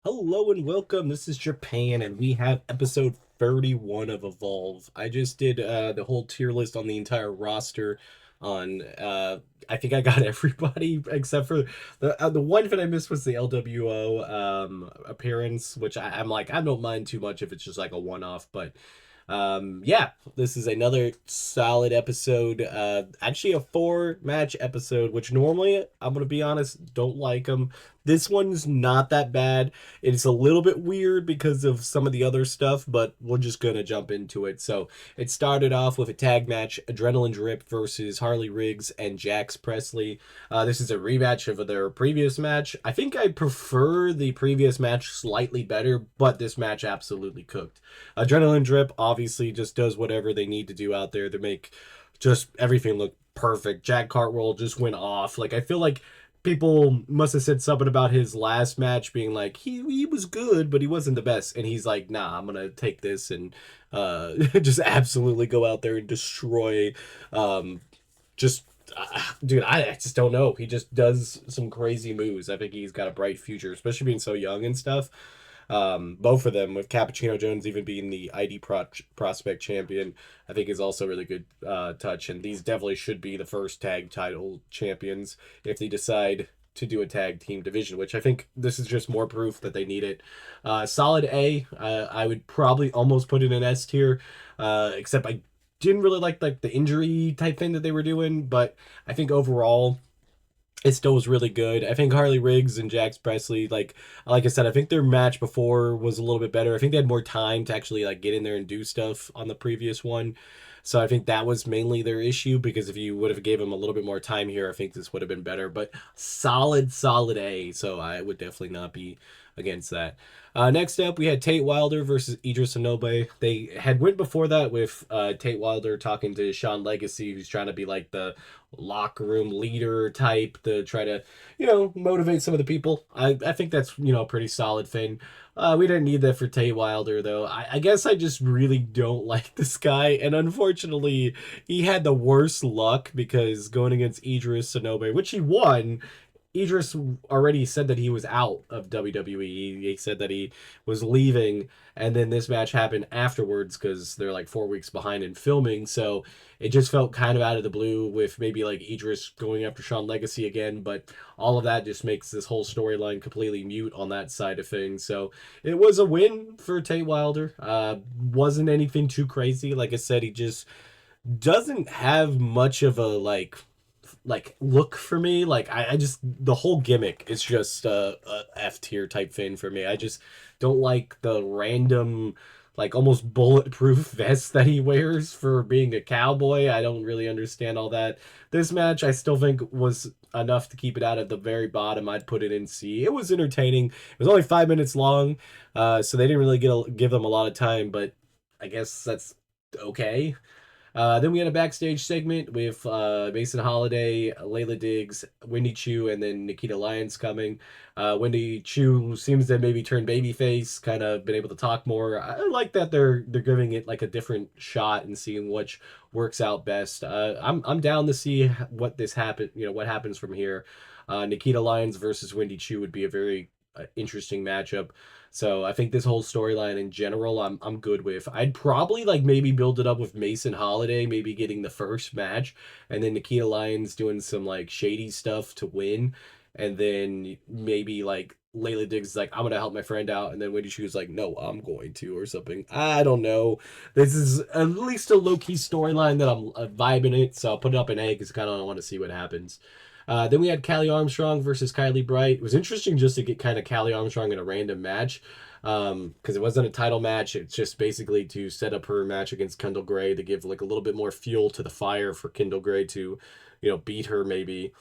Hello and welcome. This is Japan, and we have episode 31 of Evolve. I just did the whole tier list on the entire roster. On I think I got everybody except for the one that I missed was the LWO appearance, which I'm like I don't mind too much if it's just like a one off, but yeah, this is another solid episode. Actually, a four match episode, which normally I'm gonna be honest, don't like them. This one's not that bad. It's a little bit weird because of some of the other stuff, but we're just gonna jump into it. So it started off with a tag match: Adrenaline Drip versus Harley Riggs and Jax Presley. This is a rematch of their previous match. I think I prefer the previous match slightly better, but this match absolutely cooked. Adrenaline Drip obviously just does whatever they need to do out there to make just everything look perfect. Jack Cartwheel just went off. Like I feel like people must have said something about his last match being like he was good, but he wasn't the best. And he's like, nah, I'm gonna take this and just absolutely go out there and destroy. Just dude, I just don't know. He just does some crazy moves. I think he's got a bright future, especially being so young and stuff. Both of them, with Cappuccino Jones even being the prospect champion, I think is also really good touch. And these definitely should be the first tag title champions if they decide to do a tag team division, which I think this is just more proof that they need it. Solid A. I would probably almost put it in S tier, except I didn't really like the injury type thing that they were doing, but I think overall it still was really good. I think Harley Riggs and Jax Presley, like I said, I think their match before was a little bit better. I think they had more time to actually like get in there and do stuff on the previous one. So I think that was mainly their issue because if you would have gave them a little bit more time here, I think this would have been better. But solid A. So I would definitely not be against that. Next up, we had Tate Wilder versus Idris Inoue. They had went before that with Tate Wilder talking to Sean Legacy, who's trying to be like the locker room leader type to try to, motivate some of the people. I think that's, a pretty solid thing. We didn't need that for Tay Wilder, though. I guess I just really don't like this guy. And unfortunately, he had the worst luck because going against Idris Sonobe, which he won, Idris already said that he was out of WWE. He said that he was leaving, and then this match happened afterwards because they're like 4 weeks behind in filming. So it just felt kind of out of the blue with maybe like Idris going after Sean Legacy again. But all of that just makes this whole storyline completely mute on that side of things. So it was a win for Tay Wilder. Wasn't anything too crazy. Like I said, he just doesn't have much of a like look for me. Like I just the whole gimmick is just a F tier type thing for me. I just don't like the random like almost bulletproof vest that he wears for being a cowboy. I don't really understand all that. This match I still think was enough to keep it out at the very bottom. I'd put it in C. It was entertaining. It was only 5 minutes long, so they didn't really give them a lot of time, but I guess that's okay. Then we had a backstage segment with Mason Holiday, Layla Diggs, Wendy Chu, and then Nikita Lyons coming. Wendy Chu seems to maybe turn babyface, kind of been able to talk more. I like that they're giving it like a different shot and seeing which works out best. I'm down to see what this happen. What happens from here. Nikita Lyons versus Wendy Chu would be a very interesting matchup. So I think this whole storyline in general, I'm good with. I'd probably like maybe build it up with Mason Holiday, maybe getting the first match, and then Nikita Lyons doing some like shady stuff to win, and then maybe like Layla Diggs is like, I'm gonna help my friend out, and then Wendy Chu's like, no, I'm going to, or something. I don't know. This is at least a low key storyline that I'm vibing it, so I'll put it up an A because kind of want to see what happens. Then we had Callie Armstrong versus Kylie Bright. It was interesting just to get kind of Callie Armstrong in a random match because it wasn't a title match. It's just basically to set up her match against Kendall Gray to give like a little bit more fuel to the fire for Kendall Gray to, beat her maybe.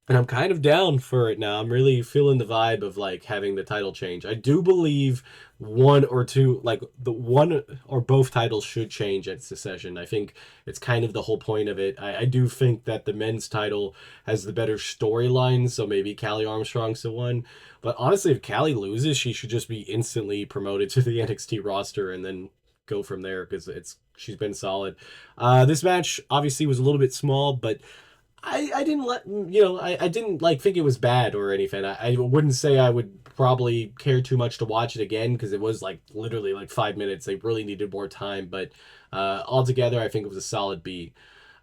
And I'm kind of down for it now. I'm really feeling the vibe of like having the title change. I do believe one or two, like the one or both titles should change at Secession. I think it's kind of the whole point of it. I do think that the men's title has the better storyline, so maybe Callie Armstrong's the one. But honestly, if Callie loses, she should just be instantly promoted to the NXT roster and then go from there because she's been solid. This match obviously was a little bit small, but I didn't I didn't like think it was bad or anything. I wouldn't say I would probably care too much to watch it again because it was like literally like 5 minutes. They really needed more time, but altogether, I think it was a solid B.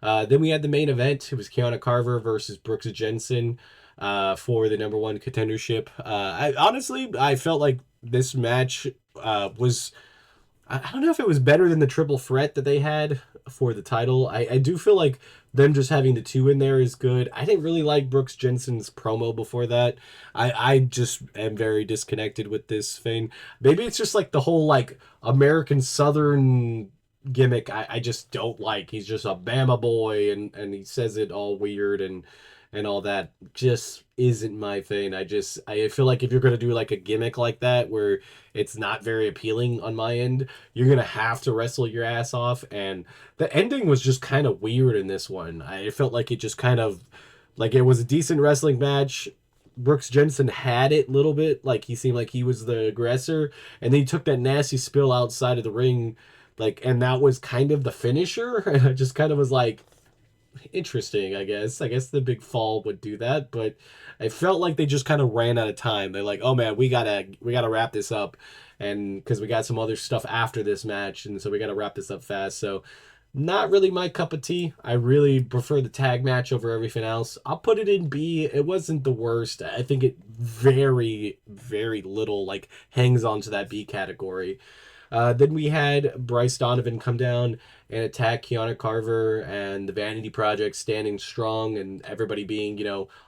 Then we had the main event. It was Kiana Carver versus Brooks Jensen for the number one contendership. I felt like this match was I don't know if it was better than the triple threat that they had for the title. I do feel like them just having the two in there is good. I didn't really like Brooks Jensen's promo before that. I just am very disconnected with this thing. Maybe it's just like the whole like American Southern gimmick I just don't like. He's just a Bama boy and he says it all weird and all that just isn't my thing. I feel like if you're gonna do like a gimmick like that where it's not very appealing on my end, you're gonna have to wrestle your ass off. And the ending was just kind of weird in this one. I felt like it just kind of like it was a decent wrestling match. Brooks Jensen had it a little bit, like he seemed like he was the aggressor, and then he took that nasty spill outside of the ring, like, and that was kind of the finisher. And I just kind of was like, interesting, I guess. I guess the big fall would do that, but I felt like they just kind of ran out of time. They're like, "Oh man, we gotta wrap this up," and because we got some other stuff after this match, and so we gotta wrap this up fast. So, not really my cup of tea. I really prefer the tag match over everything else. I'll put it in B. It wasn't the worst. I think it very, very little like hangs on to that B category. Then we had Bryce Donovan come down and attack Kiana Carver and the Vanity Project standing strong and everybody being,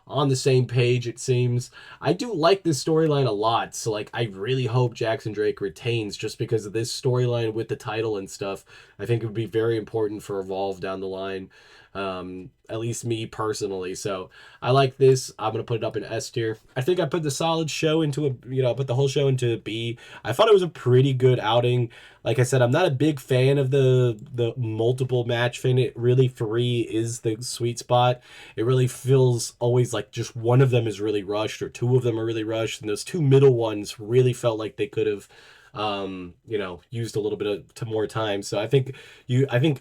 on the same page, it seems. I do like this storyline a lot. So, like, I really hope Jackson Drake retains just because of this storyline with the title and stuff. I think it would be very important for Evolve down the line. At least me personally. So I like this. I'm gonna put it up in S tier. I think I put the solid show into I put the whole show into a B. I thought it was a pretty good outing. Like I said, I'm not a big fan of the multiple match thing. It really three is the sweet spot. It really feels always like just one of them is really rushed or two of them are really rushed, and those two middle ones really felt like they could have used a little bit of to more time. So I think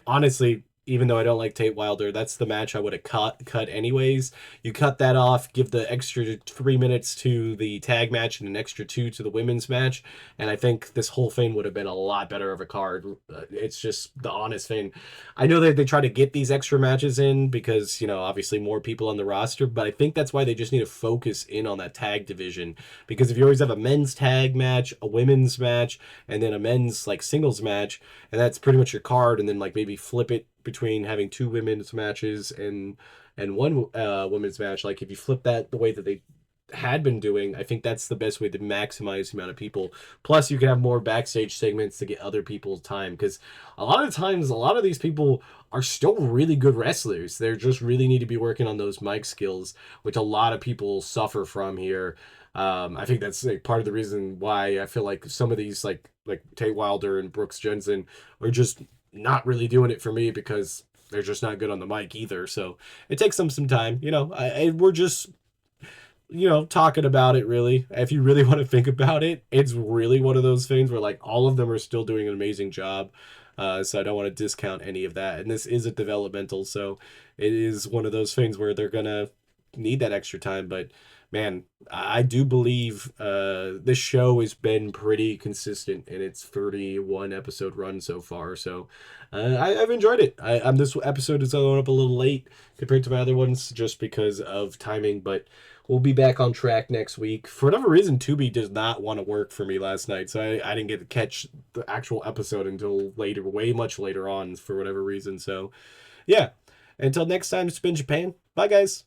honestly, even though I don't like Tate Wilder, that's the match I would have cut anyways. You cut that off, give the extra 3 minutes to the tag match and an extra two to the women's match, and I think this whole thing would have been a lot better of a card. It's just the honest thing. I know that they try to get these extra matches in because obviously more people on the roster, but I think that's why they just need to focus in on that tag division, because if you always have a men's tag match, a women's match, and then a men's like singles match, and that's pretty much your card, and then like maybe flip it between having two women's matches and one women's match. Like if you flip that the way that they had been doing, I think that's the best way to maximize the amount of people. Plus, you can have more backstage segments to get other people's time, because a lot of times, a lot of these people are still really good wrestlers. They just really need to be working on those mic skills, which a lot of people suffer from here. I think that's like part of the reason why I feel like some of these like Tate Wilder and Brooks Jensen are just not really doing it for me because they're just not good on the mic either. So it takes them some time. We're just talking about it. Really, if you really want to think about it, it's really one of those things where like all of them are still doing an amazing job. So I don't want to discount any of that. And this is a developmental, so it is one of those things where they're gonna need that extra time. But man, I do believe this show has been pretty consistent in its 31 episode run so far. So I've enjoyed it. This episode is going up a little late compared to my other ones just because of timing, but we'll be back on track next week. For whatever reason, Tubi does not want to work for me last night, so I didn't get to catch the actual episode until later, way much later on for whatever reason. So yeah, until next time, it's been Japan. Bye, guys.